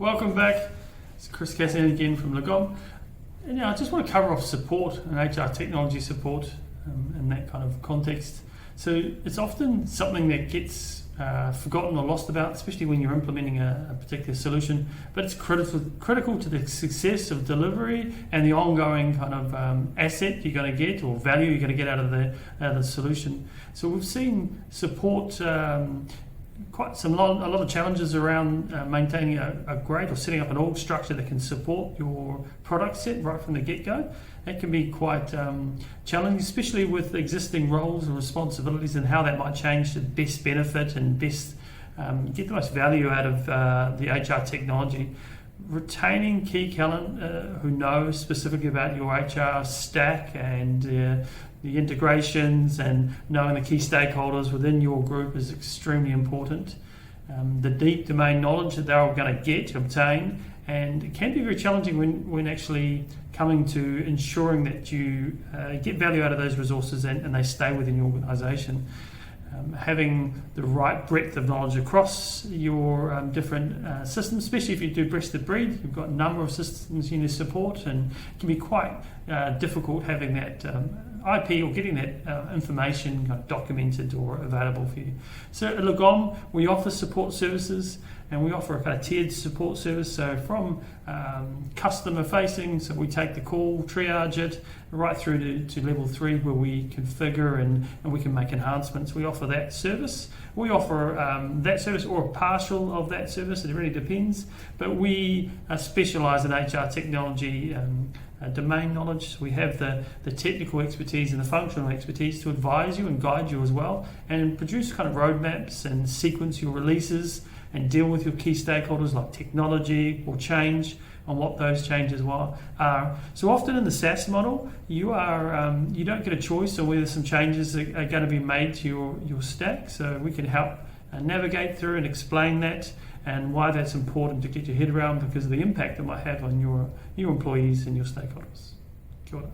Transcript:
Welcome back. It's Chris Cassian again from Lagom. And I just want to cover off support and HR technology support in that kind of context. So it's often something that gets forgotten or lost about, especially when you're implementing a particular solution, but it's critical to the success of delivery and the ongoing kind of asset you're going to get or value you're going to get out of the solution. So we've seen support a lot of challenges around maintaining a great or setting up an org structure that can support your product set right from the get-go. That can be quite challenging, especially with existing roles and responsibilities and how that might change to best benefit and best get the most value out of the HR technology. Retaining key talent who know specifically about your HR stack and the integrations and knowing the key stakeholders within your group is extremely important. The deep domain knowledge that they're all going to obtain, and it can be very challenging when actually coming to ensuring that you get value out of those resources and they stay within your organisation. Having the right breadth of knowledge across your different systems, especially if you do best of breed, you've got a number of systems you need to support, and it can be quite difficult having that IP or getting that information kind of documented or available for you. So at Lagom, we offer support services, and we offer a kind of tiered support service. So from customer facing, so we take the call, triage it, right through to level 3 where we configure and we can make enhancements. We offer that service. We offer that service or a partial of that service. It really depends. But we specialise in HR technology domain knowledge. We have the technical expertise and the functional expertise to advise you and guide you as well, and produce kind of roadmaps and sequence your releases and deal with your key stakeholders like technology or change on what those changes are. So often in the SaaS model, you don't get a choice on whether some changes are going to be made to your stack. So we can help navigate through and explain that and why that's important to get your head around because of the impact it might have on your employees and your stakeholders. Kia ora.